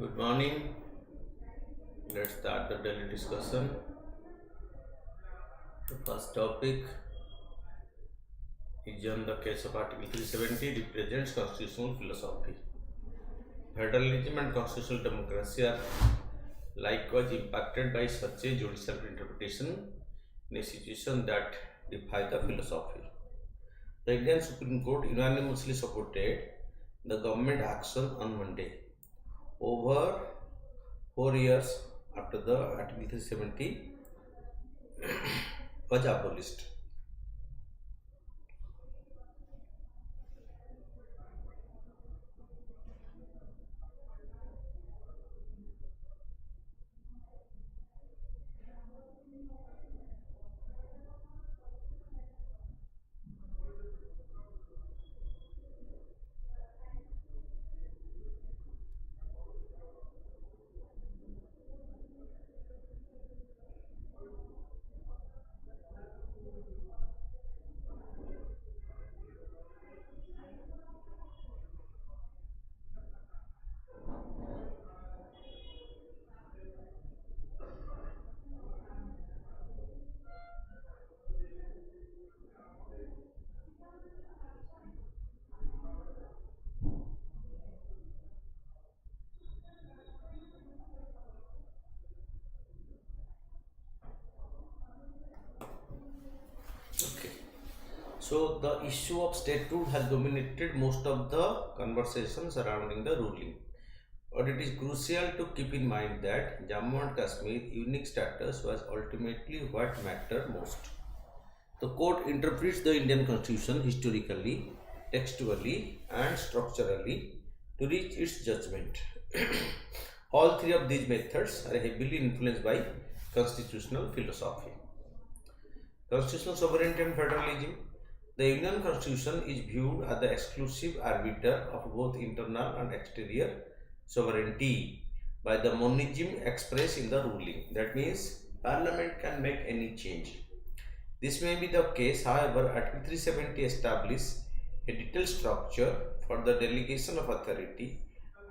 Good morning. Let's start the daily discussion. The first topic is on the case of Article 370 represents constitutional philosophy. Federalism and constitutional democracy are likewise impacted by such a judicial interpretation in a situation that defy the philosophy. The Indian Supreme Court unanimously supported the government action on Monday. Over 4 years after the Article 370 was abolished. Okay. So the issue of statehood has dominated most of the conversation surrounding the ruling. But it is crucial to keep in mind that Jammu and Kashmir unique status was ultimately what mattered most. The court interprets the Indian constitution historically, textually, and structurally to reach its judgment. All three of these methods are heavily influenced by constitutional philosophy. Constitutional sovereignty and federalism. The Union Constitution is viewed as the exclusive arbiter of both internal and exterior sovereignty by the monism expressed in the ruling. That means Parliament can make any change. This may be the case, however, Article 370 establishes a detailed structure for the delegation of authority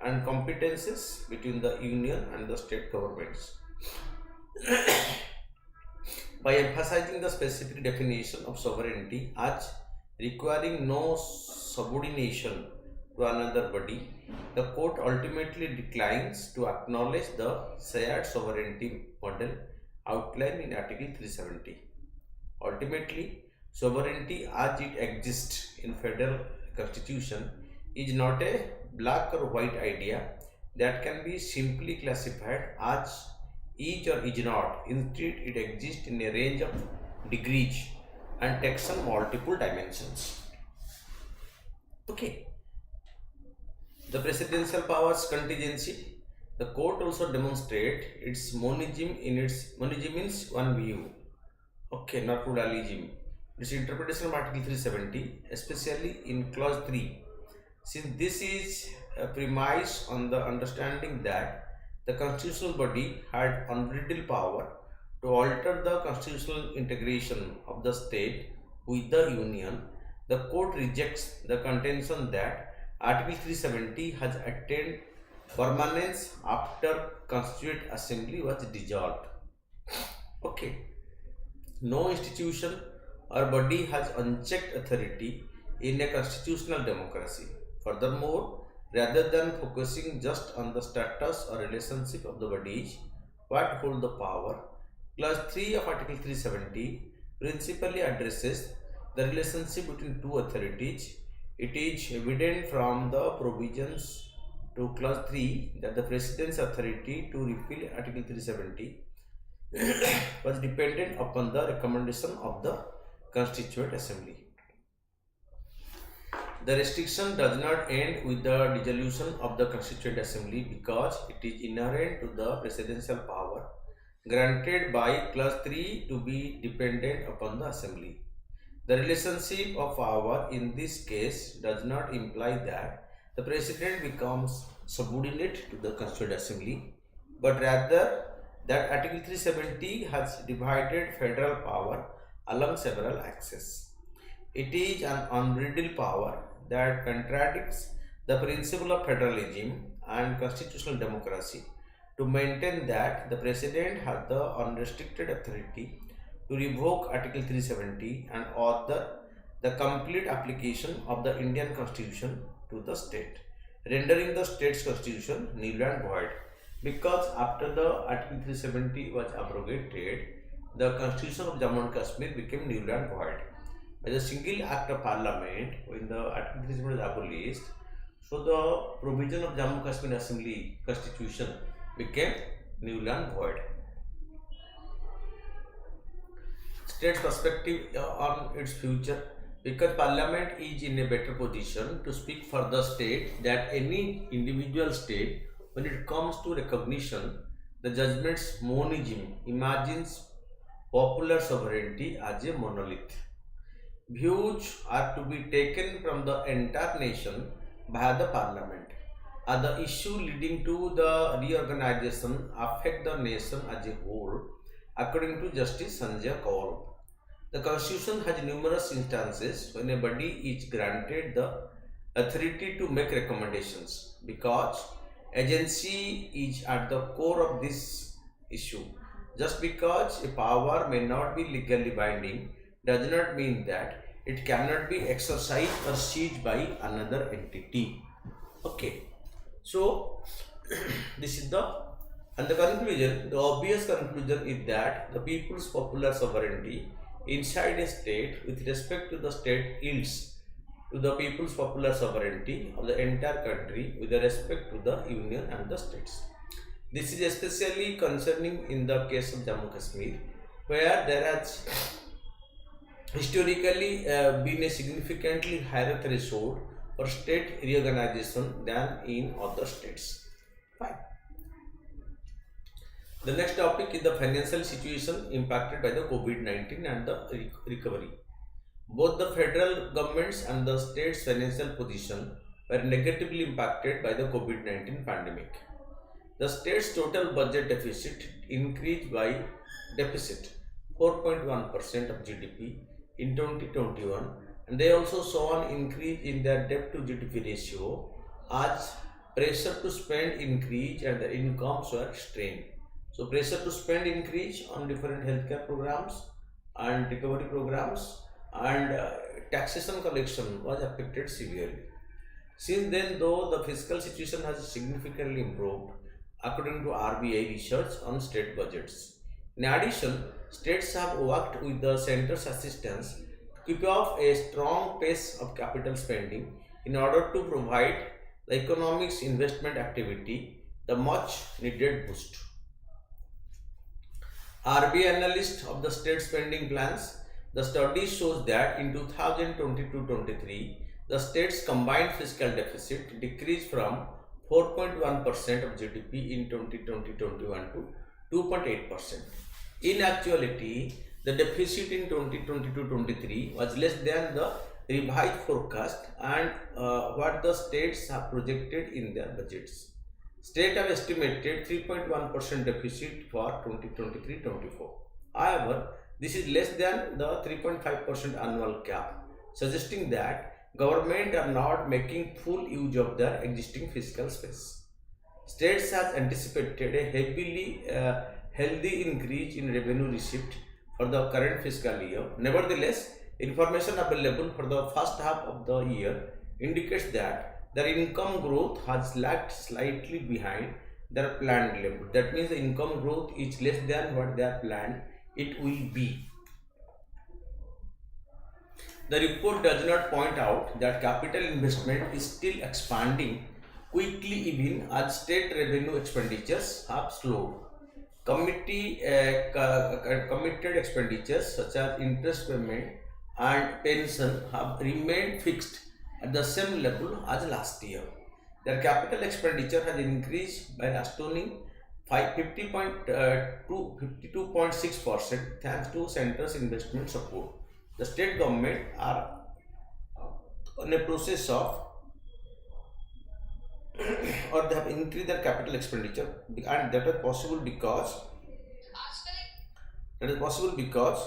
and competences between the Union and the state governments. By emphasizing the specific definition of sovereignty as requiring no subordination to another body, the court ultimately declines to acknowledge the shared sovereignty model outlined in Article 370. Ultimately, sovereignty as it exists in federal constitution is not a black or white idea that can be simply classified as is or is not. Instead, it exists in a range of degrees and takes on multiple dimensions. Okay. The presidential powers contingency. The court also demonstrates its monism means one view. Okay, not pluralism. Its interpretation of Article 370, especially in Clause 3. Since this is a premise on the understanding that the constitutional body had unbridled power to alter the constitutional integration of the state with the union, the court rejects the contention that Article 370 has attained permanence after Constituent Assembly was dissolved. Okay. No institution or body has unchecked authority in a constitutional democracy. Furthermore, rather than focusing just on the status or relationship of the bodies what hold the power, Clause 3 of Article 370 principally addresses the relationship between two authorities. It is evident from the provisions to Clause 3 that the President's authority to repeal Article 370 was dependent upon the recommendation of the Constituent Assembly. The restriction does not end with the dissolution of the Constituent Assembly because it is inherent to the presidential power granted by Clause 3 to be dependent upon the Assembly. The relationship of power in this case does not imply that the President becomes subordinate to the Constituent Assembly, but rather that Article 370 has divided federal power along several axes. It is an unbridled power that contradicts the principle of federalism and constitutional democracy to maintain that the president has the unrestricted authority to revoke Article 370 and order the complete application of the Indian Constitution to the state, rendering the state's constitution null and void. Because after the Article 370 was abrogated, the constitution of Jammu and Kashmir became null and void. As a single act of parliament, when the Article 370 was abolished, so the provision of Jammu and Kashmir Assembly constitution became null and void. State's perspective on its future, because parliament is in a better position to speak for the state than any individual state when it comes to recognition. The judgment's monism imagines popular sovereignty as a monolith. Views are to be taken from the entire nation via the parliament. As the issue leading to the reorganization affect the nation as a whole, according to Justice Sanjay Kaul. The Constitution has numerous instances when a body is granted the authority to make recommendations, because agency is at the core of this issue. Just because a power may not be legally binding does not mean that it cannot be exercised or seized by another entity. Okay, so this is the conclusion. The obvious conclusion is that the people's popular sovereignty inside a state with respect to the state yields to the people's popular sovereignty of the entire country with respect to the union and the states. This is especially concerning in the case of Jammu Kashmir, where there has historically been a significantly higher threshold for state reorganization than in other states. Fine. The next topic is the financial situation impacted by the COVID-19 and the recovery. Both the federal governments and the states' financial position were negatively impacted by the COVID-19 pandemic. The state's total budget deficit increased by 4.1% of GDP in 2021, and they also saw an increase in their debt to GDP ratio as pressure to spend increased and the incomes were strained. So pressure to spend increase on different healthcare programs and recovery programs, and taxation collection was affected severely. Since then, though, the fiscal situation has significantly improved according to RBI research on state budgets. In addition, states have worked with the center's assistance to keep up a strong pace of capital spending in order to provide the economic's investment activity the much needed boost. RBI analyst of the state spending plans, the study shows that in 2022-23, the state's combined fiscal deficit decreased from 4.1% of GDP in 2020-21 to 2.8%. In actuality, the deficit in 2022-23 was less than the revised forecast and what the states have projected in their budgets. States have estimated 3.1% deficit for 2023-24. However, this is less than the 3.5% annual cap, suggesting that government are not making full use of their existing fiscal space. States have anticipated a healthy increase in revenue receipt for the current fiscal year. Nevertheless, information available for the first half of the year indicates that their income growth has lagged slightly behind their planned level. That means the income growth is less than what they are planned it will be. The report does not point out that capital investment is still expanding quickly even as state revenue expenditures have slowed. Committed expenditures such as interest payment and pension have remained fixed at the same level as last year. Their capital expenditure has increased by an astonishing 52.6% thanks to center's investment support. The state government are in a process of or they have increased their capital expenditure, and that is possible because that is possible because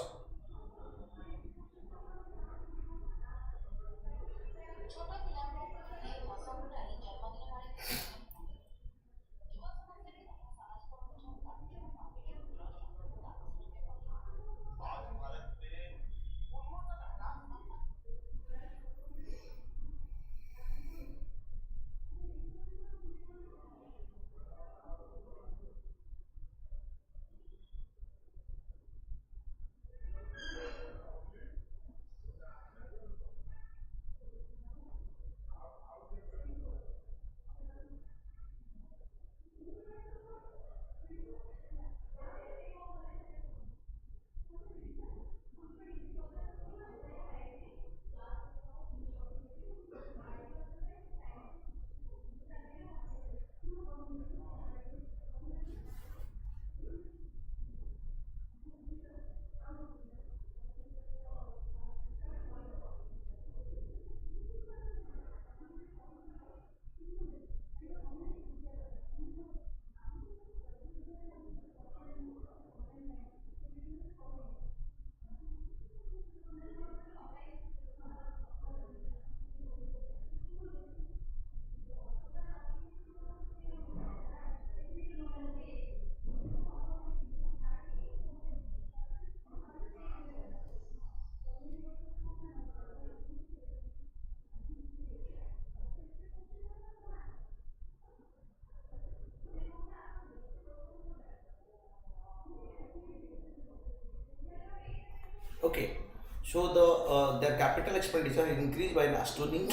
So their capital expenditure increased by an astounding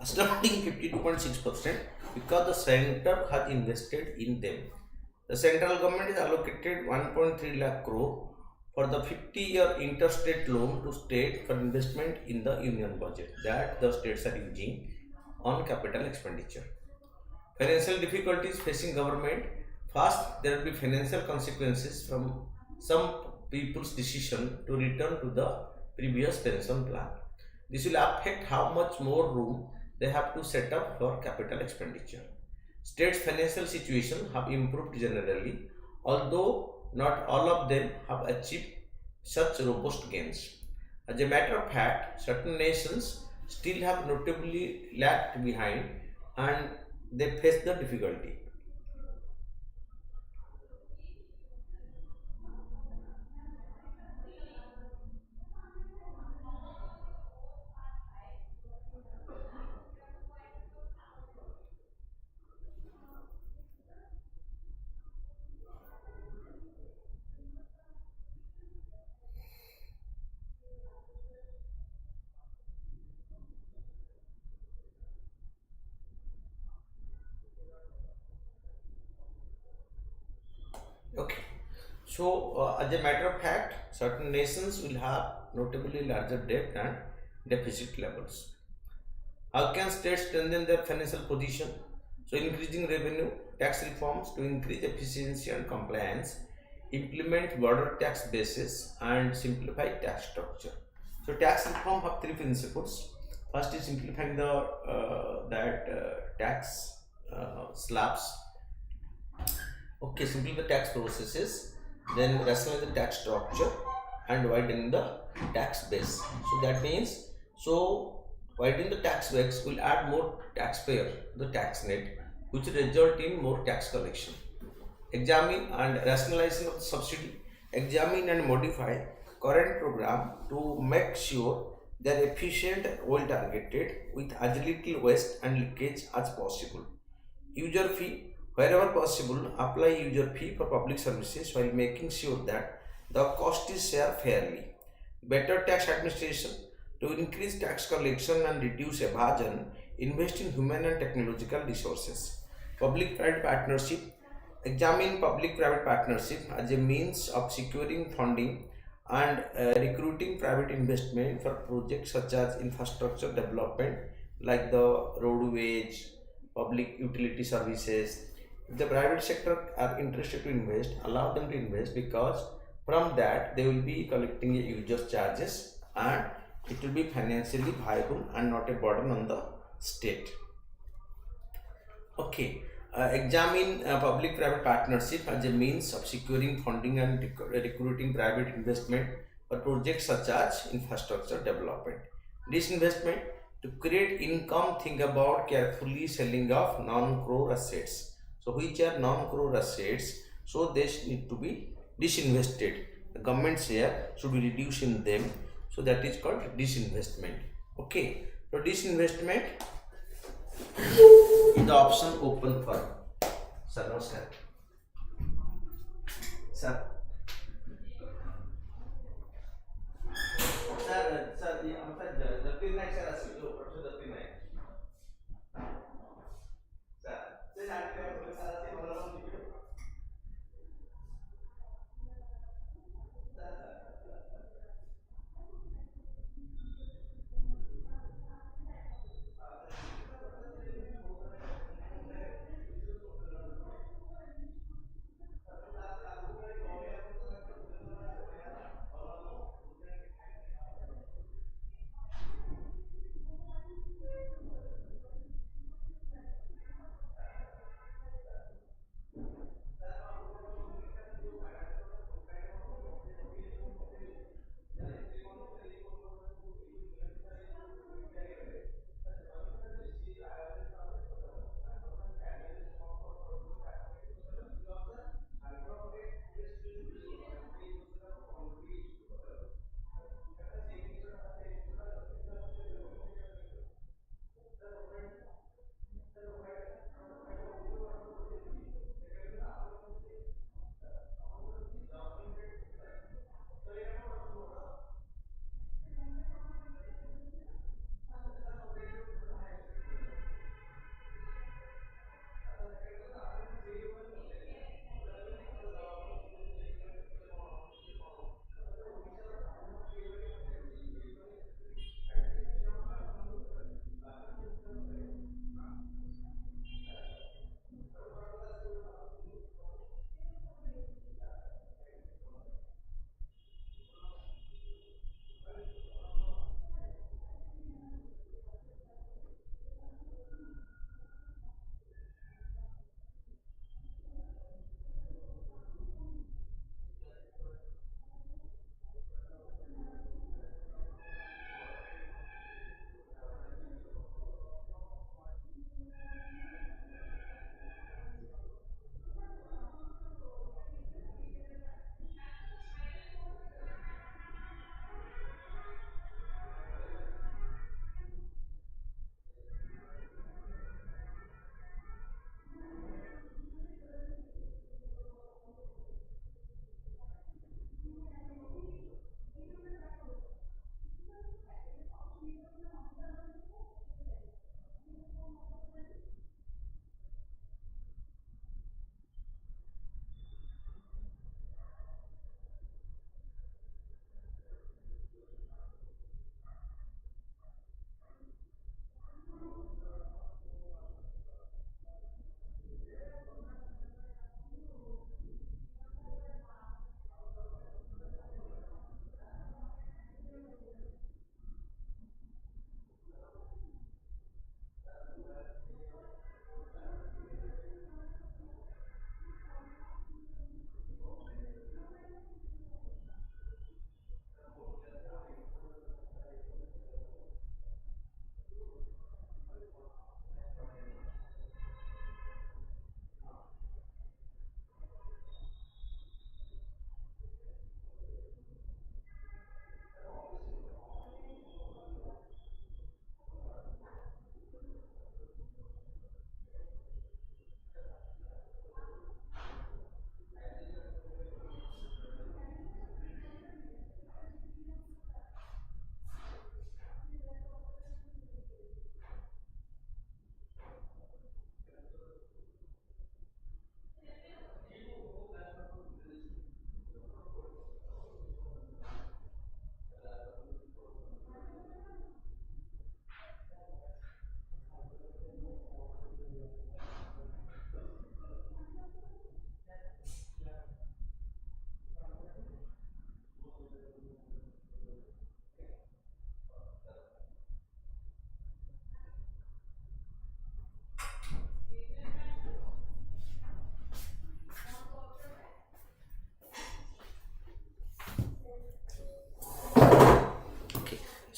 52.6% because the center has invested in them. The central government has allocated 1.3 lakh crore for the 50-year interstate loan to state for investment in the union budget that the states are using on capital expenditure. Financial difficulties facing government. First, there will be financial consequences from some people's decision to return to the previous pension plan. This will affect how much more room they have to set up for capital expenditure. States' financial situation have improved generally, although not all of them have achieved such robust gains. As a matter of fact, certain nations still have notably lagged behind and they face the difficulty. Okay. So, as a matter of fact, certain nations will have notably larger debt and deficit levels. How can states strengthen their financial position? So, increasing revenue, tax reforms to increase efficiency and compliance, implement broader tax bases, and simplify tax structure. So, tax reform have three principles. First is simplifying the tax slabs. Okay, simplify the tax processes, then rationalize the tax structure, and widen the tax base. So that means, so widening the tax base will add more taxpayer to the tax net, which will result in more tax collection. Examine and rationalizing of the subsidy. Examine and modify current program to make sure they are efficient, well targeted, with as little waste and leakage as possible. User fee. Wherever possible, apply user fee for public services while making sure that the cost is shared fairly. Better tax administration. To increase tax collection and reduce evasion, invest in human and technological resources. Public-private partnership. Examine public-private partnership as a means of securing funding and recruiting private investment for projects such as infrastructure development like the roadways, public utility services. If the private sector are interested to invest, allow them to invest, because from that they will be collecting a user charges and it will be financially viable and not a burden on the state. Okay, examine public-private partnership as a means of securing funding and recruiting private investment for projects such as infrastructure development. Disinvestment. To create income, think about carefully selling off non-core assets. So, which are non-core assets? So, they need to be disinvested. The government share should be reduced in them. So, that is called disinvestment. Okay. So, disinvestment is the option open for. Sir, namaskar. Sir, sir, the pin night, sir, the pin night. Sir,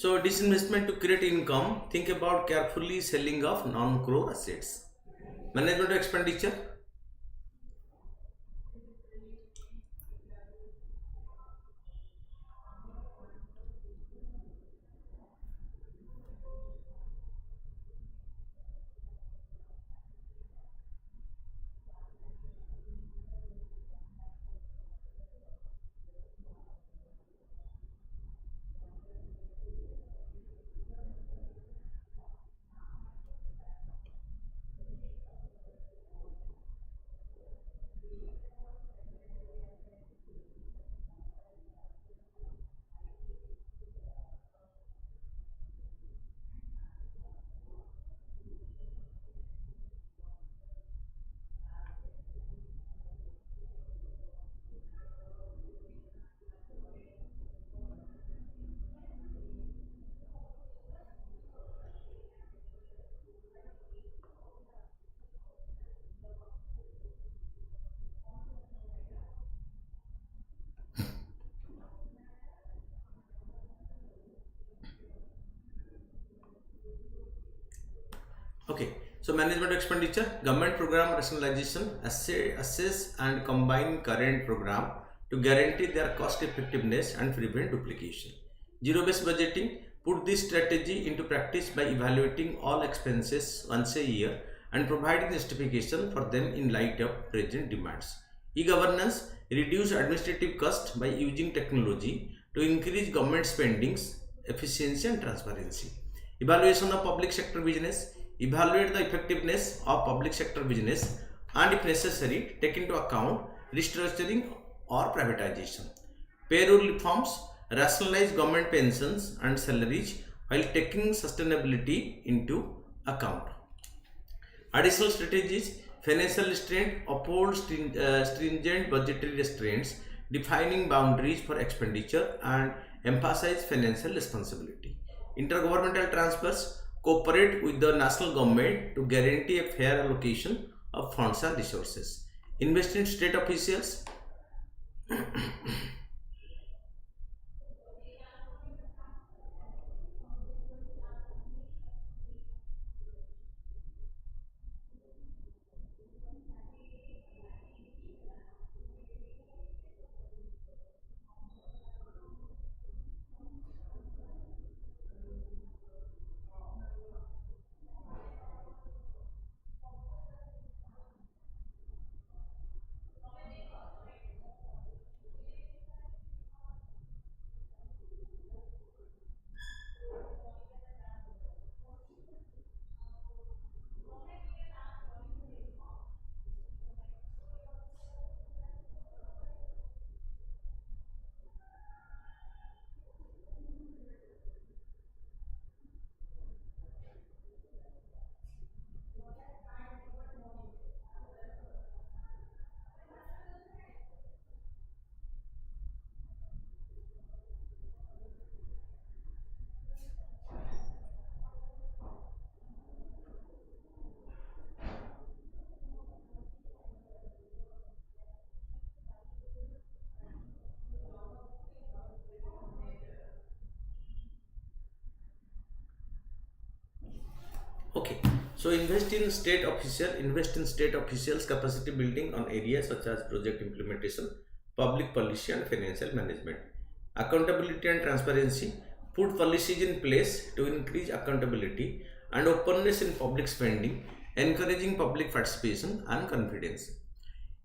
So disinvestment to create income, think about carefully selling of non-core assets. Management of expenditure. Okay, so management expenditure, government program rationalization, assess and combine current program to guarantee their cost effectiveness and prevent duplication. Zero-based budgeting, put this strategy into practice by evaluating all expenses once a year and providing justification for them in light of present demands. E-governance, reduce administrative cost by using technology to increase government spendings, efficiency and transparency. Evaluation of public sector business, evaluate the effectiveness of public sector business and if necessary take into account restructuring or privatization. Payroll reforms, rationalize government pensions and salaries while taking sustainability into account. Additional strategies, financial restraint, uphold stringent budgetary restraints, defining boundaries for expenditure and emphasize financial responsibility. Intergovernmental transfers, cooperate with the national government to guarantee a fair allocation of funds and resources. Invest in state officials. Okay, so invest in state officials capacity building on areas such as project implementation, public policy and financial management. Accountability and transparency, put policies in place to increase accountability and openness in public spending, encouraging public participation and confidence.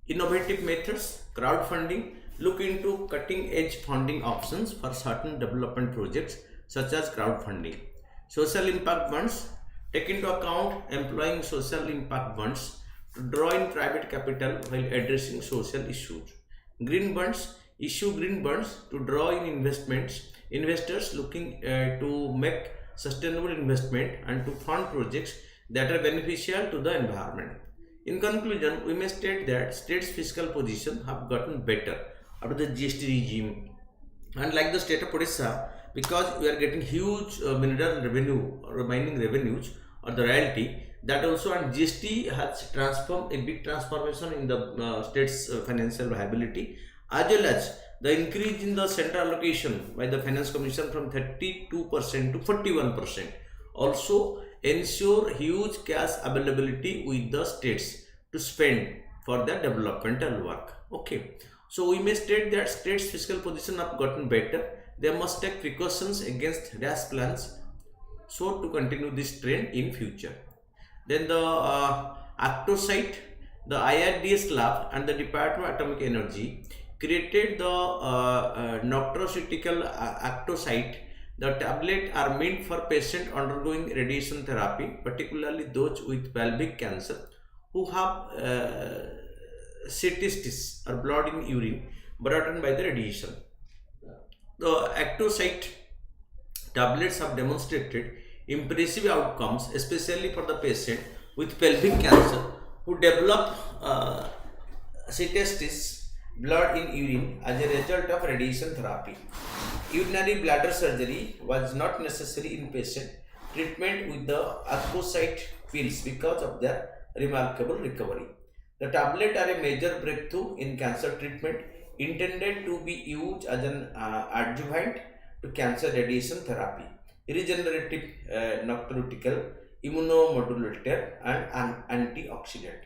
Innovative methods, crowdfunding, look into cutting edge funding options for certain development projects such as crowdfunding. Social impact funds, take into account employing social impact funds to draw in private capital while addressing social issues. Green bonds, issue green bonds to draw in investors looking to make sustainable investment and to fund projects that are beneficial to the environment. In conclusion, we may state that states' fiscal position have gotten better after the GST regime, and like the state of Odisha, because we are getting huge mineral revenue or mining revenues or the royalty, that also, and GST has transformed a big transformation in the state's financial viability, as well as the increase in the central allocation by the Finance Commission from 32% to 41% also ensure huge cash availability with the states to spend for the developmental work. Okay, so we may state that states' fiscal position have gotten better. They must take precautions against rash plans so to continue this trend in future. Then the Actosite, the IRDS lab and the Department of Atomic Energy created the nutraceutical Actosite. The tablet are meant for patients undergoing radiation therapy, particularly those with pelvic cancer who have cystitis or blood in urine brought on by the radiation. The Actosite tablets have demonstrated impressive outcomes, especially for the patient with pelvic cancer who develop cystitis, blood in urine as a result of radiation therapy. Urinary bladder surgery was not necessary in patient treatment with the Actosite pills because of their remarkable recovery. The tablets are a major breakthrough in cancer treatment intended to be used as an adjuvant to cancer radiation therapy, regenerative nutraceutical, immunomodulator, and an antioxidant.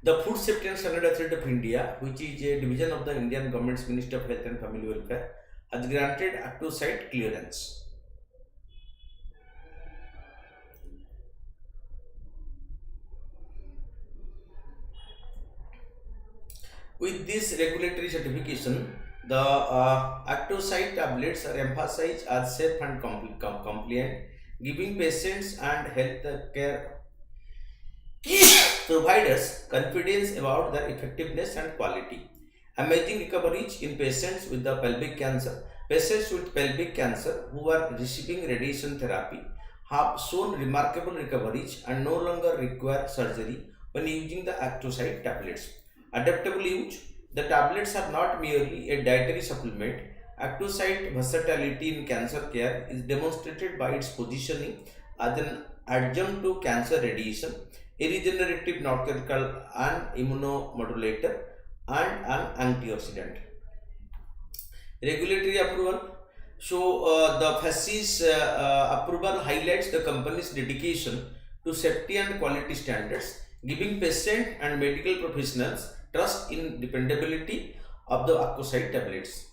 The Food Safety and Standard Authority of India, which is a division of the Indian Government's Ministry of Health and Family Welfare, has granted Actosite clearance. With this regulatory certification, the Actosite tablets are emphasized as safe and compliant, giving patients and healthcare providers confidence about their effectiveness and quality. Amazing recoveries in patients with the pelvic cancer. Patients with pelvic cancer who are receiving radiation therapy have shown remarkable recoveries and no longer require surgery when using the Actosite tablets. Adaptable use. The tablets are not merely a dietary supplement. Actosite versatility in cancer care is demonstrated by its positioning as an adjunct to cancer radiation, a regenerative nutraceutical and immunomodulator, and an antioxidant. Regulatory approval. So, the FASCI's approval highlights the company's dedication to safety and quality standards, giving patient and medical professionals trust in dependability of the Actosite tablets.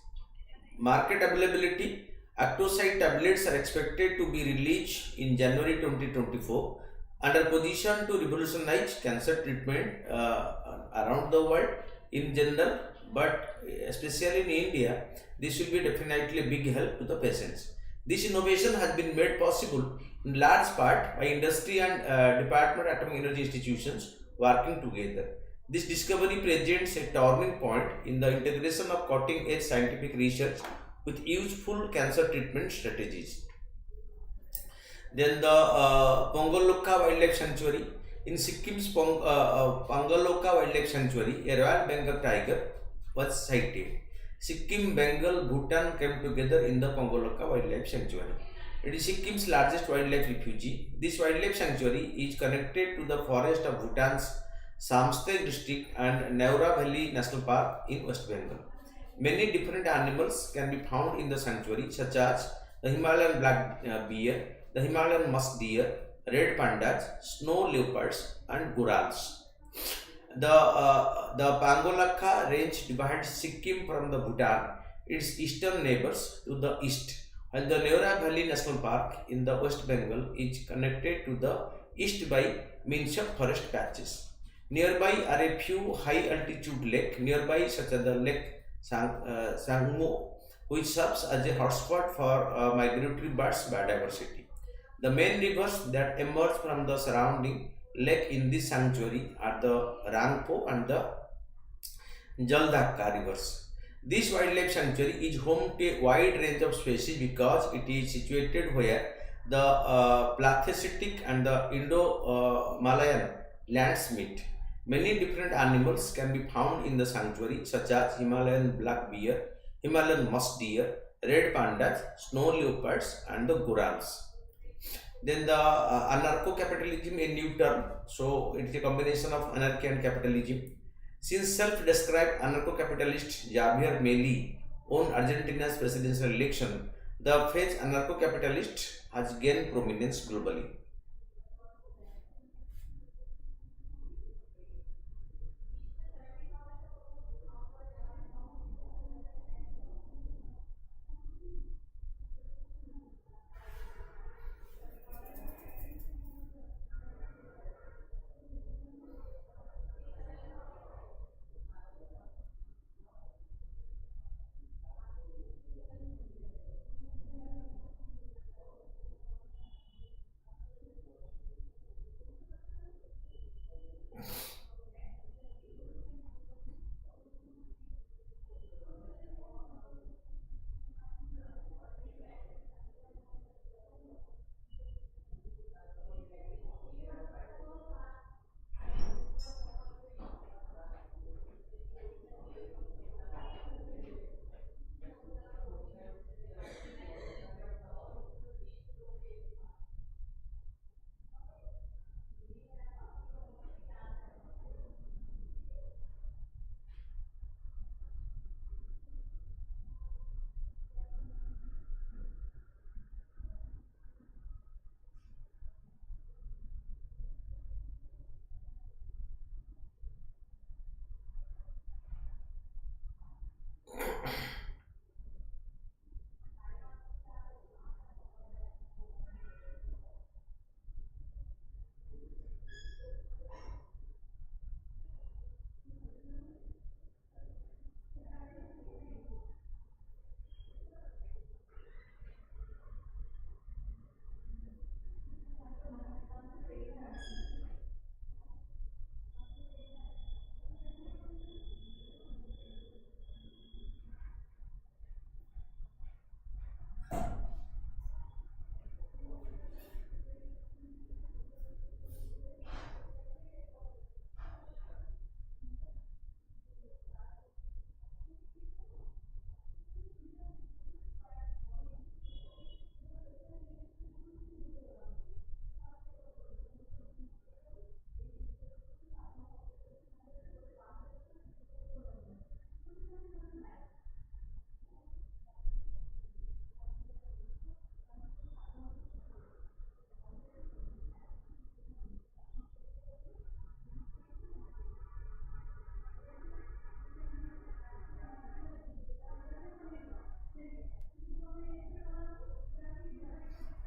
Market availability. Actosite tablets are expected to be released in January 2024 and are positioned to revolutionize cancer treatment around the world in general, but especially in India, this will be definitely a big help to the patients. This innovation has been made possible in large part by industry and Department of Atomic Energy institutions working together. This discovery presents a turning point in the integration of cutting-edge scientific research with useful cancer treatment strategies. Then the Pongaloka Wildlife Sanctuary. In Sikkim's Pongaloka Wildlife Sanctuary, a Royal Bengal tiger was sighted. Sikkim, Bengal, Bhutan came together in the Pongaloka Wildlife Sanctuary. It is Sikkim's largest wildlife refuge. This wildlife sanctuary is connected to the forest of Bhutan's Samste district and Neura Valley National Park in West Bengal. Many different animals can be found in the sanctuary, such as the Himalayan black bear, the Himalayan musk deer, red pandas, snow leopards, and gorals. The Pangolakha range divides Sikkim from the Bhutan, its eastern neighbors, to the east, while the Neura Valley National Park in the West Bengal is connected to the east by means of forest patches. Nearby are a few high altitude lakes nearby, such as the Lake Sangmo, which serves as a hotspot for migratory birds biodiversity. The main rivers that emerge from the surrounding lake in this sanctuary are the Rangpo and the Jaldhaka rivers. This wildlife sanctuary is home to a wide range of species because it is situated where the Plathetic and the Indo-Malayan lands meet. Many different animals can be found in the sanctuary, such as Himalayan black bear, Himalayan musk deer, red pandas, snow leopards, and the gorals. Then the anarcho-capitalism, a new term. So it is a combination of anarchy and capitalism. Since self-described anarcho-capitalist Javier Milei won Argentina's presidential election, the phrase anarcho-capitalist has gained prominence globally.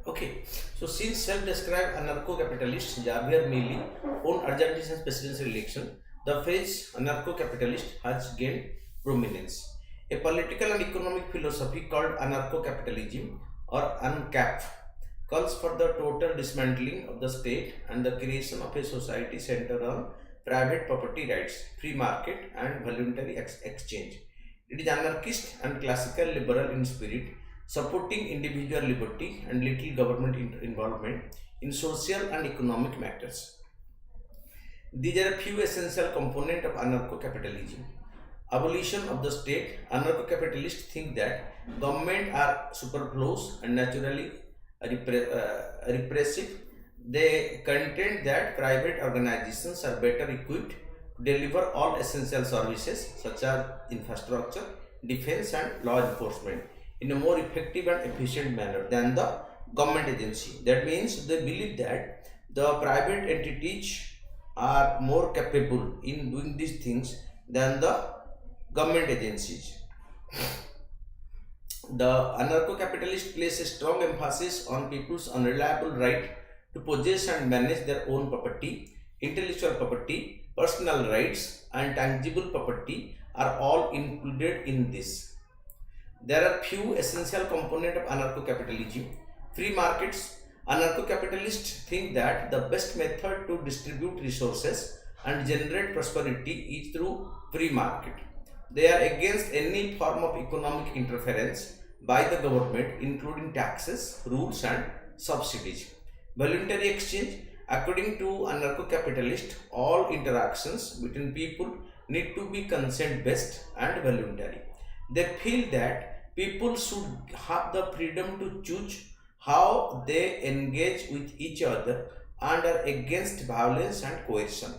Okay, so since self-described anarcho-capitalist Javier Milei won Argentina's presidential election, the phrase anarcho-capitalist has gained prominence. A political and economic philosophy called anarcho-capitalism or ANCAP calls for the total dismantling of the state and the creation of a society centered on private property rights, free market and voluntary exchange. It is anarchist and classical liberal in spirit, supporting individual liberty and little government involvement in social and economic matters. These are a few essential components of anarcho-capitalism. Abolition of the state. Anarcho-capitalists think that government are superfluous and naturally repressive. They contend that private organizations are better equipped to deliver all essential services such as infrastructure, defense and law enforcement in a more effective and efficient manner than the government agency. That means they believe that the private entities are more capable in doing these things than the government agencies. The anarcho-capitalist place a strong emphasis on people's unalienable right to possess and manage their own property. Intellectual property, personal rights, and tangible property are all included in this. There are few essential components of anarcho-capitalism. Free markets. Anarcho-capitalists think that the best method to distribute resources and generate prosperity is through free market. They are against any form of economic interference by the government, including taxes, rules, and subsidies. Voluntary exchange. According to anarcho-capitalist, all interactions between people need to be consent-based and voluntary. They feel that people should have the freedom to choose how they engage with each other and are against violence and coercion.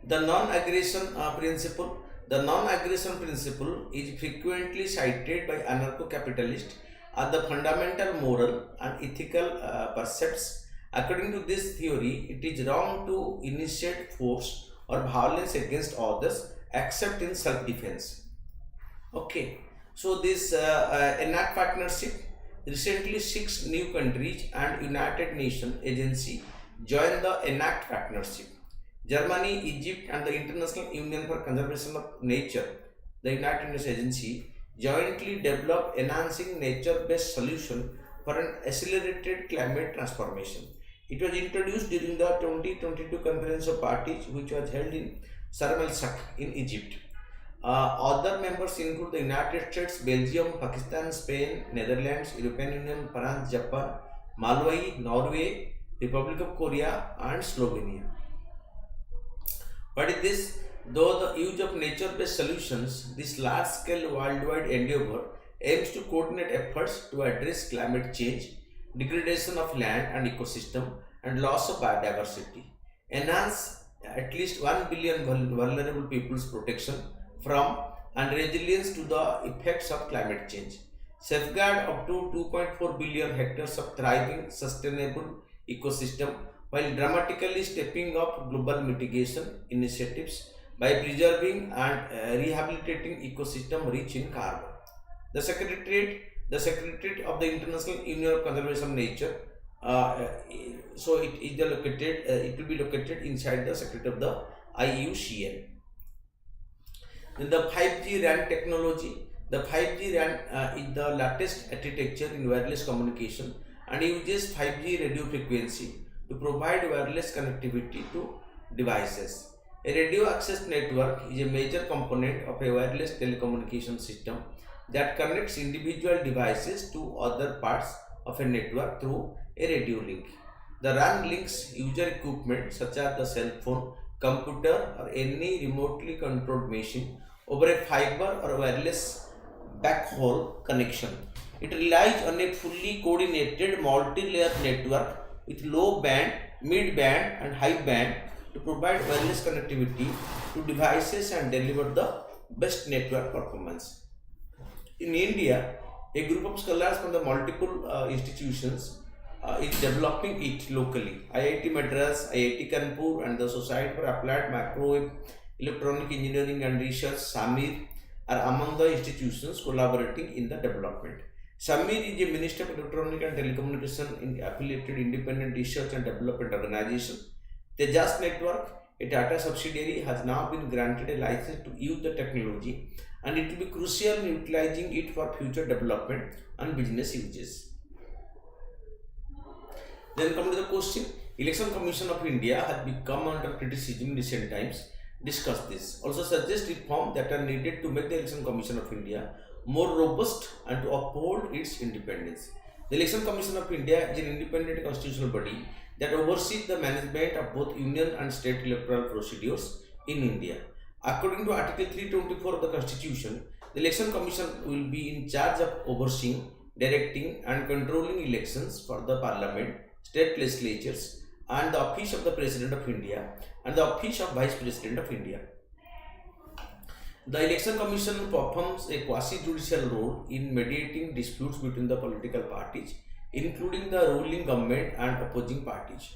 The non-aggression principle. The non-aggression principle is frequently cited by anarcho-capitalists as the fundamental moral and ethical precepts. According to this theory, it is wrong to initiate force or violence against others except in self-defense. Okay, so this enact partnership, recently 6 new countries and United Nations agency joined the enact partnership. Germany, Egypt, and the International Union for Conservation of Nature, the United Nations agency, jointly developed enhancing nature-based solution for an accelerated climate transformation. It was introduced during the 2022 Conference of Parties, which was held in Sharm el-Sheikh in Egypt. Other members include the United States, Belgium, Pakistan, Spain, Netherlands, European Union, France, Japan, Malawi, Norway, Republic of Korea, and Slovenia. What is this? Though the use of nature-based solutions, this large-scale worldwide endeavor aims to coordinate efforts to address climate change, degradation of land and ecosystem, and loss of biodiversity, enhance at least 1 billion vulnerable people's protection from and resilience to the effects of climate change, safeguard up to 2.4 billion hectares of thriving, sustainable ecosystem while dramatically stepping up global mitigation initiatives by preserving and rehabilitating ecosystem rich in carbon. The Secretariat of the International Union of Conservation of Nature. So it is located. It will be located inside the Secretariat of the IUCN. Then the 5G RAN technology. The 5G RAN is the latest architecture in wireless communication and uses 5G radio frequency to provide wireless connectivity to devices. A radio access network is a major component of a wireless telecommunication system that connects individual devices to other parts of a network through a radio link. The RAN links user equipment such as the cell phone, computer, or any remotely controlled machine over a fiber or wireless backhaul connection. It relies on a fully coordinated multi-layer network with low band, mid band, and high band to provide wireless connectivity to devices and deliver the best network performance. In India, a group of scholars from the multiple institutions is developing it locally. IIT Madras, IIT Kanpur, and the Society for Applied Microwave Electronic Engineering and Research (SAMIR) are among the institutions collaborating in the development. SAMIR is a Ministry of Electronic and Telecommunication affiliated independent research and development organization. Tejas Network, a Tata subsidiary, has now been granted a license to use the technology and it will be crucial in utilizing it for future development and business uses. Then come to the question. Election Commission of India has become under criticism in recent times. Discuss this. Also suggest reforms that are needed to make the Election Commission of India more robust and to uphold its independence. The Election Commission of India is an independent constitutional body that oversees the management of both union and state electoral procedures in India. According to Article 324 of the Constitution, the Election Commission will be in charge of overseeing, directing and controlling elections for the Parliament, state legislatures and the Office of the President of India and the Office of Vice President of India. The Election Commission performs a quasi-judicial role in mediating disputes between the political parties, including the ruling government and opposing parties,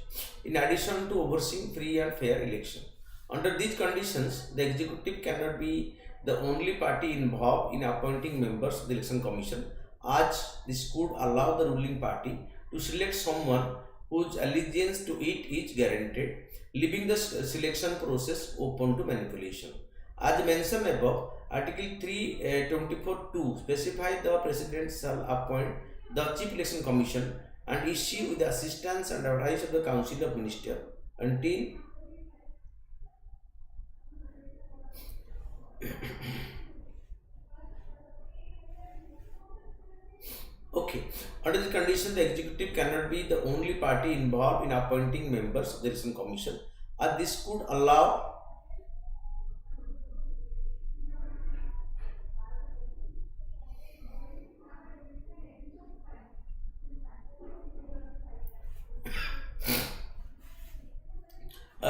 in addition to overseeing free and fair election. Under these conditions, the executive cannot be the only party involved in appointing members of the Election Commission, as this could allow the ruling party to select someone whose allegiance to it is guaranteed, leaving the selection process open to manipulation. As mentioned above, Article 324(2) specifies the President shall appoint the Chief Election Commission and issue with the assistance and advice of the Council of Ministers until okay. Under the condition, the executive cannot be the only party involved in appointing members of the Election Commission, as this could allow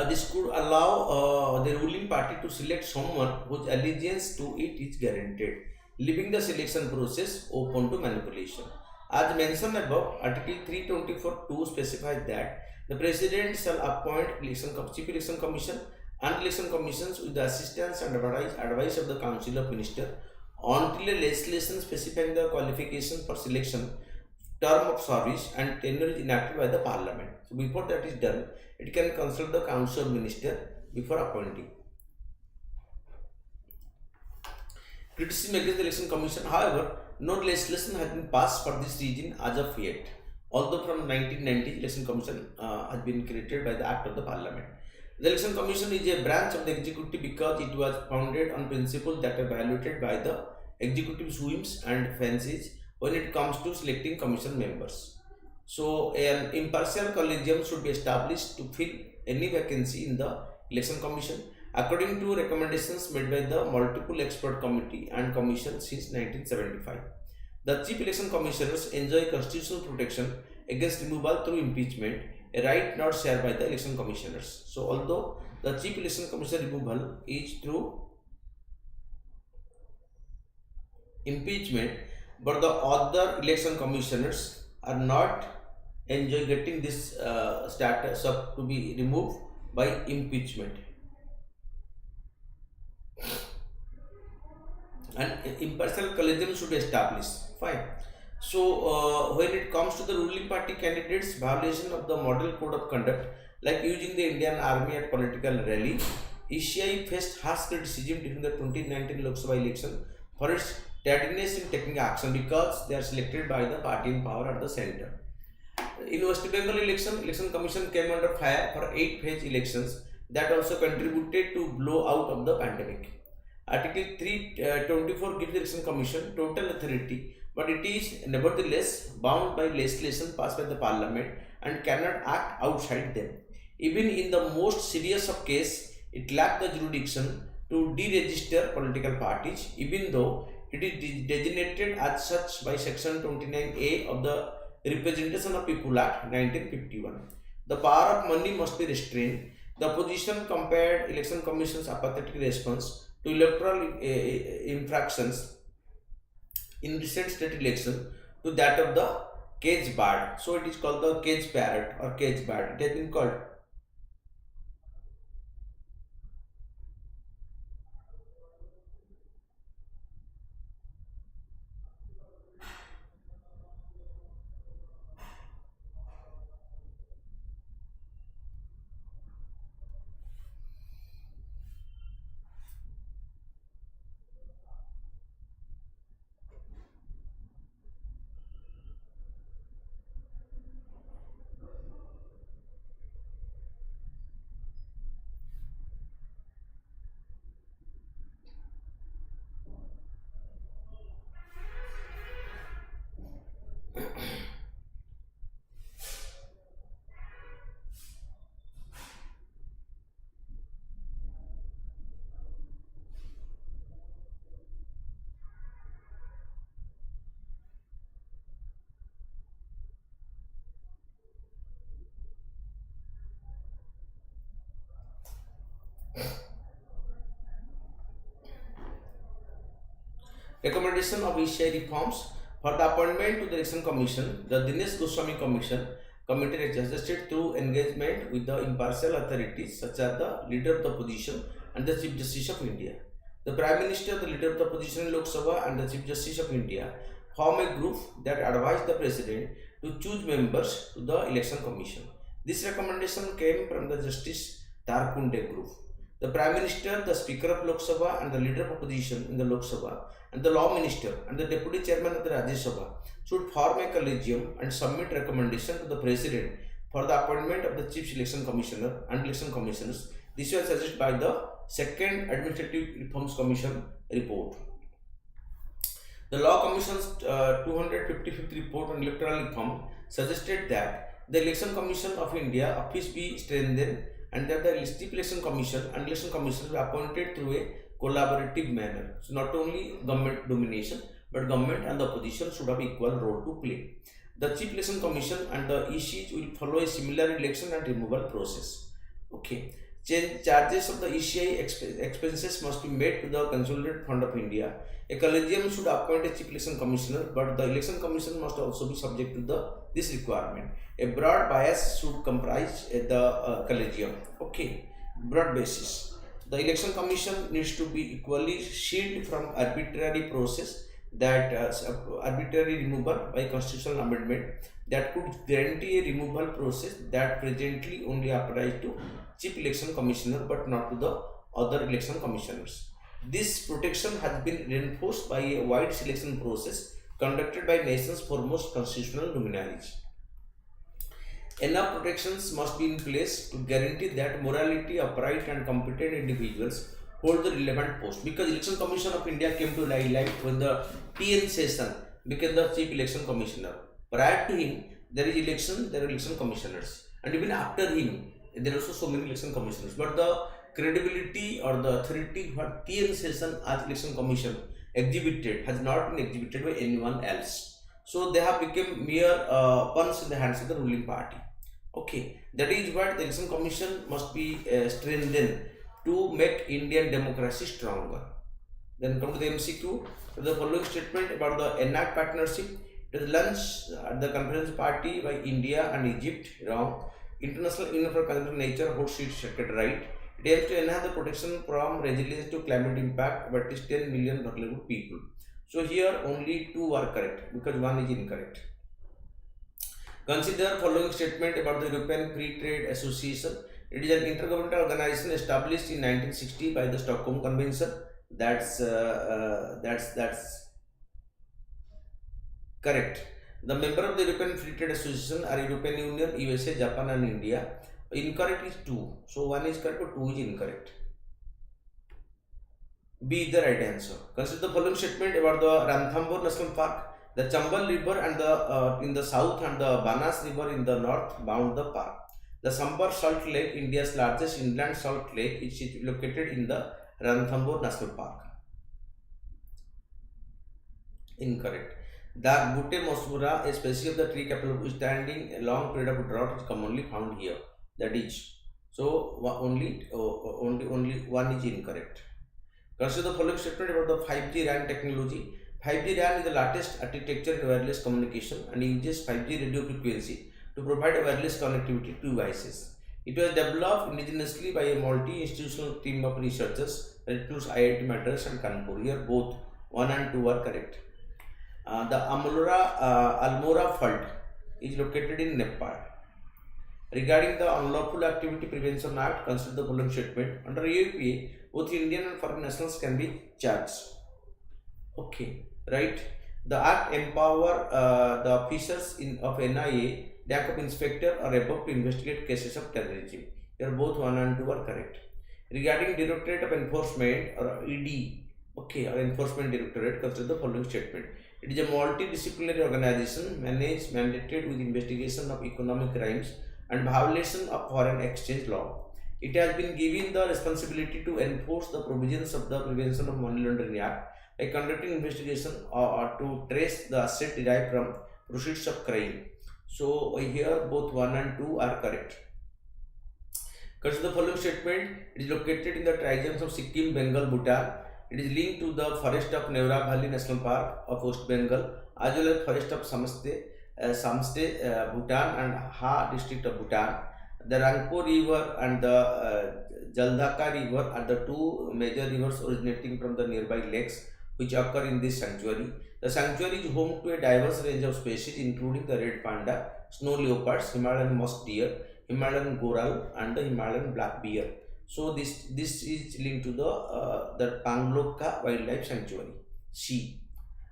This could allow the ruling party to select someone whose allegiance to it is guaranteed, leaving the selection process open to manipulation. As mentioned above, Article 324(2) specifies that the President shall appoint Chief Election Commission and election commissions with the assistance and advice of the Council of Ministers until a legislation specifying the qualification for selection, term of service and tenure is enacted by the Parliament. So before that is done, it can consult the Council of Ministers before appointing. Criticism against the Election Commission, however, no legislation has been passed for this reason as of yet. Although from 1990, Election Commission has been created by the Act of the Parliament. The Election Commission is a branch of the executive because it was founded on principles that are violated by the executive's whims and fancies when it comes to selecting commission members. So an impartial collegium should be established to fill any vacancy in the Election Commission according to recommendations made by the multiple expert committee and commission since 1975. The Chief Election Commissioners enjoy constitutional protection against removal through impeachment, a right not shared by the Election Commissioners. So although the Chief Election Commissioner removal is through impeachment, but the other election commissioners are not enjoy getting this status of to be removed by impeachment, and impartial collegium should be established. Fine. So when it comes to the ruling party candidates, violation of the model code of conduct like using the Indian Army at political rally, ECI faced harsh criticism during the 2019 Lok Sabha election for its tardiness in taking action because they are selected by the party in power at the center. In West Bengal election commission came under fire for 8-phase elections that also contributed to blowout of the pandemic. Article 324 gives the election commission total authority, but it is nevertheless bound by legislation passed by the parliament and cannot act outside them. Even in the most serious of cases, it lacked the jurisdiction to deregister political parties, even though it is designated as such by Section 29A of the Representation of People Act 1951. The power of money must be restrained. The opposition compared Election Commission's apathetic response to electoral infractions in recent state election to that of the cage bird. So it is called the cage parrot or cage bird. It has been called. Recommendation of ECI reforms for the appointment to the Election Commission. The Dinesh Goswami Commission committee is suggested through engagement with the impartial authorities such as the Leader of the Opposition and the Chief Justice of India. The Prime Minister, the Leader of the Opposition in Lok Sabha and the Chief Justice of India form a group that advise the President to choose members to the Election Commission. This recommendation came from the Justice Tarkunde group. The Prime Minister, the Speaker of Lok Sabha and the Leader of Opposition in the Lok Sabha and the Law Minister and the Deputy Chairman of the Rajya Sabha should form a collegium and submit recommendation to the President for the appointment of the Chief Election Commissioner and Election Commissioners. This was suggested by the Second Administrative Reforms Commission report. The Law Commission's 255th report on electoral reform suggested that the Election Commission of India office be strengthened and that the Chief Election Commission and Election Commissioners be appointed through a collaborative manner. So not only government domination, but government and the opposition should have equal role to play. The Chief Election Commission and the ECs will follow a similar election and removal process. Okay. Charges of the ECI expenses must be made to the Consolidated Fund of India. A collegium should appoint a chief election commissioner, but the election commission must also be subject to this requirement. A broad bias should comprise the collegium. Okay, broad basis. The election commission needs to be equally shielded from arbitrary process, that arbitrary removal by constitutional amendment that could guarantee a removal process that presently only applies to chief election commissioner but not to the other election commissioners. This protection has been reinforced by a wide selection process conducted by nation's foremost constitutional luminaries. Enough protections must be in place to guarantee that morality, upright and competent individuals hold the relevant post. Because Election Commission of India came to light when the TN Session became the chief election commissioner. Prior to him, there are election commissioners, and even after him, there are also so many election commissioners. But the credibility or the authority what TN Session as election commission exhibited has not been exhibited by anyone else. So they have become mere pawns in the hands of the ruling party. Okay, that is what the election commission must be strengthened to make Indian democracy stronger. Then come to the MCQ. The following statement about the ENAC partnership. It is launched at the conference party by India and Egypt. Wrong. International Union for Conservation Nature holds its sacred right. It aims to enhance the protection from resilience to climate impact of at least 10 million vulnerable people. So here only two are correct because one is incorrect. Consider following statement about the European Free Trade Association. It is an intergovernmental organization established in 1960 by the Stockholm Convention. That's correct. The member of the European Free Trade Association are European Union, USA, Japan, and India. Incorrect is 2. So 1 is correct, but 2 is incorrect. B is the right answer. Consider the following statement about the Ranthambore National Park. The Chambal River and the in the south and the Banas River in the north bound the park. The Sambar Salt Lake, India's largest inland salt lake, is located in the Ranthambore National Park. Incorrect. The Butte Mosura, a species of the tree capable of withstanding a long period of drought, is commonly found here. That is, so only one is incorrect. Consider the following statement about the 5G RAN technology. 5G RAN is the latest architecture in wireless communication and uses 5G radio frequency to provide a wireless connectivity to devices. It was developed indigenously by a multi-institutional team of researchers that includes IIT Madras and Kanpur. Here both 1 and 2 are correct. The Almora fault is located in Nepal. Regarding the Unlawful Activity Prevention Act, consider the following statement. Under UAPA, both Indian and foreign nationals can be charged. Okay, right. The Act empower the officers of NIA, rank of inspector or above, to investigate cases of terrorism. Here both 1 and 2 are correct. Regarding Directorate of Enforcement or ED, okay, or Enforcement Directorate, consider the following statement. It is a multidisciplinary organization mandated with investigation of economic crimes and violation of foreign exchange law. It has been given the responsibility to enforce the provisions of the Prevention of Money Laundering Act by conducting investigation or to trace the asset derived from proceeds of crime. So here both 1 and 2 are correct. Consider the following statement. It is located in the trigems of Sikkim, Bengal, Bhutan. It is linked to the forest of Neura Valley National Park of West Bengal, as well as forest of Samste, Bhutan, and Ha district of Bhutan. The Rangpo River and the Jaldhaka River are the two major rivers originating from the nearby lakes which occur in this sanctuary. The sanctuary is home to a diverse range of species including the red panda, snow leopards, Himalayan musk deer, Himalayan goral, and the Himalayan black bear. So this is linked to the Pangloka Wildlife Sanctuary. C.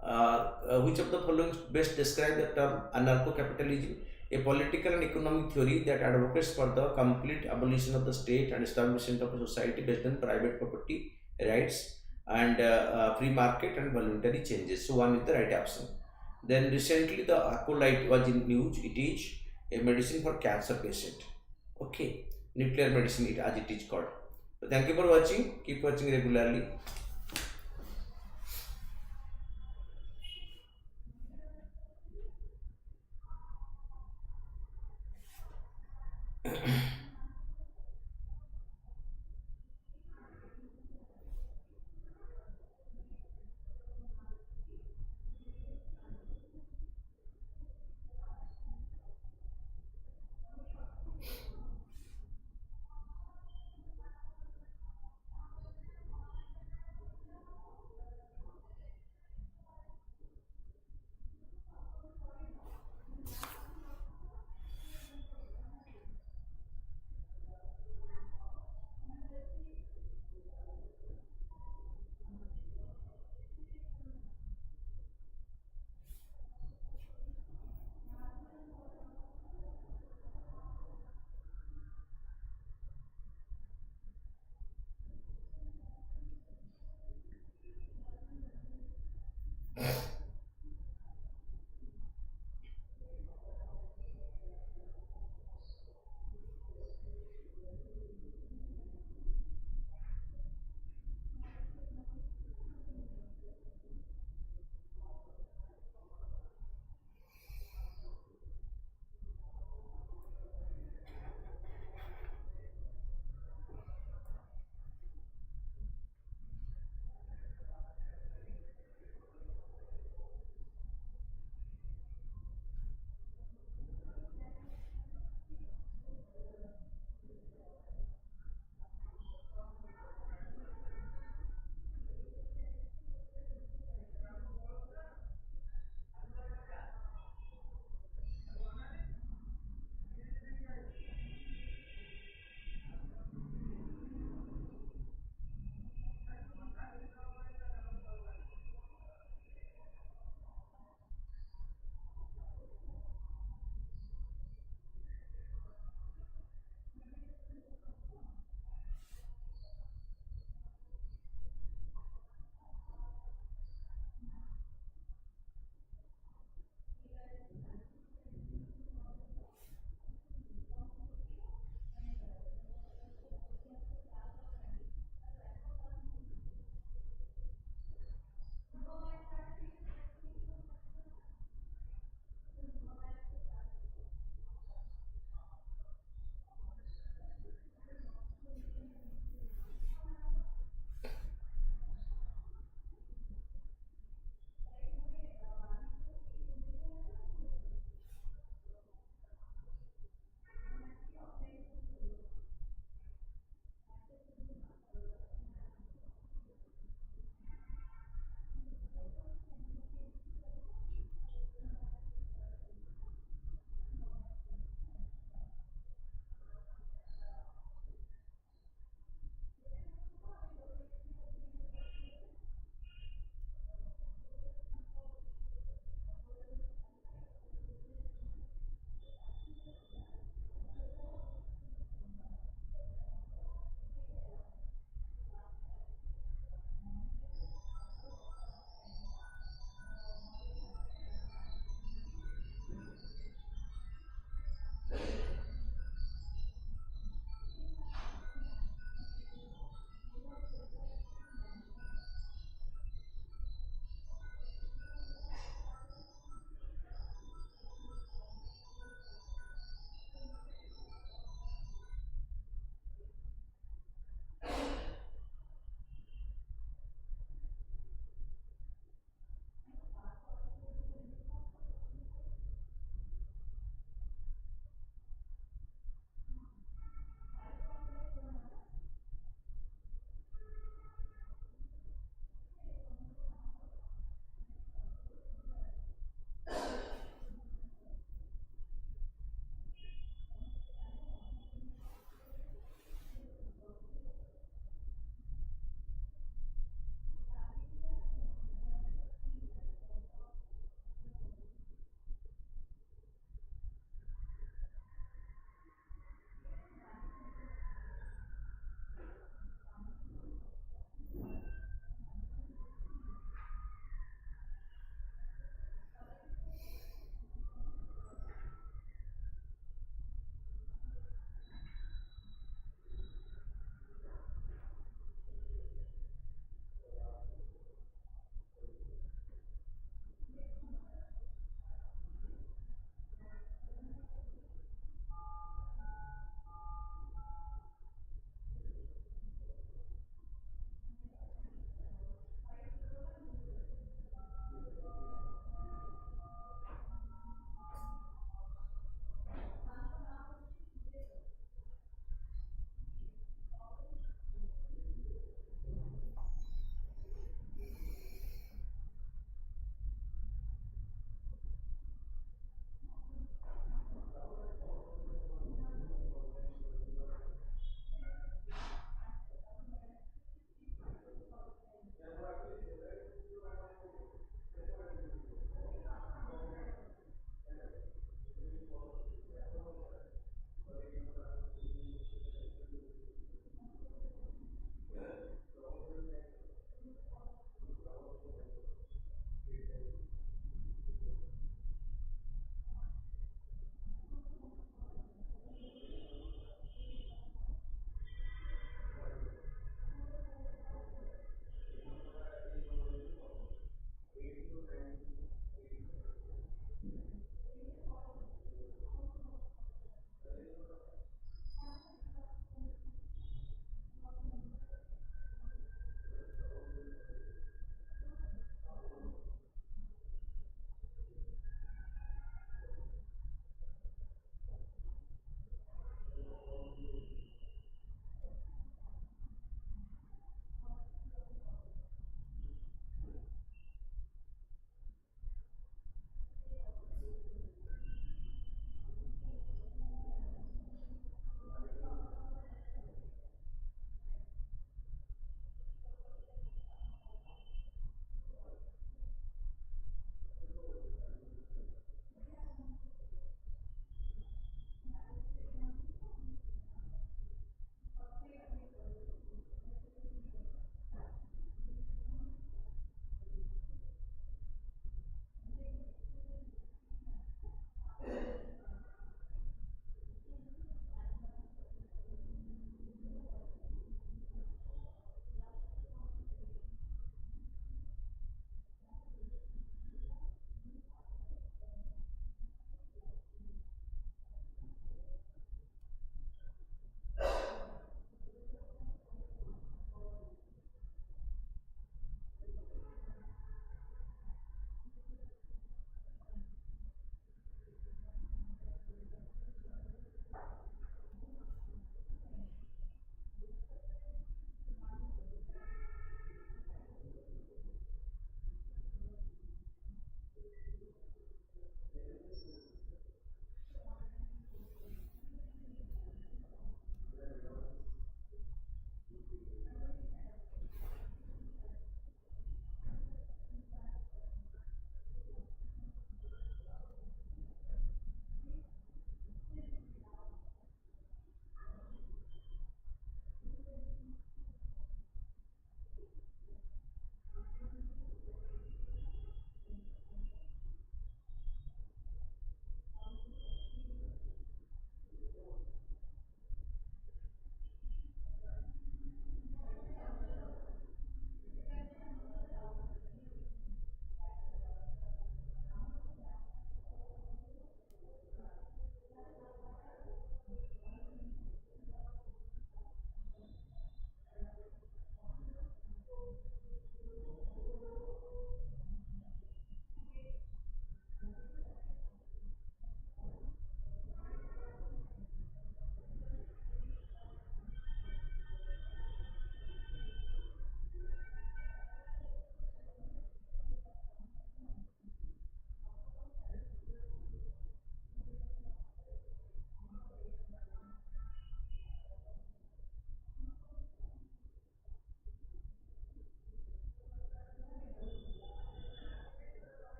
Which of the following best describe the term anarcho-capitalism? A political and economic theory that advocates for the complete abolition of the state and establishment of a society based on private property rights and free market and voluntary changes. So 1 is the right option. Then recently the acolyte was in news. It is a medicine for cancer patient. Okay, nuclear medicine as it is called. So thank you for watching. Keep watching regularly.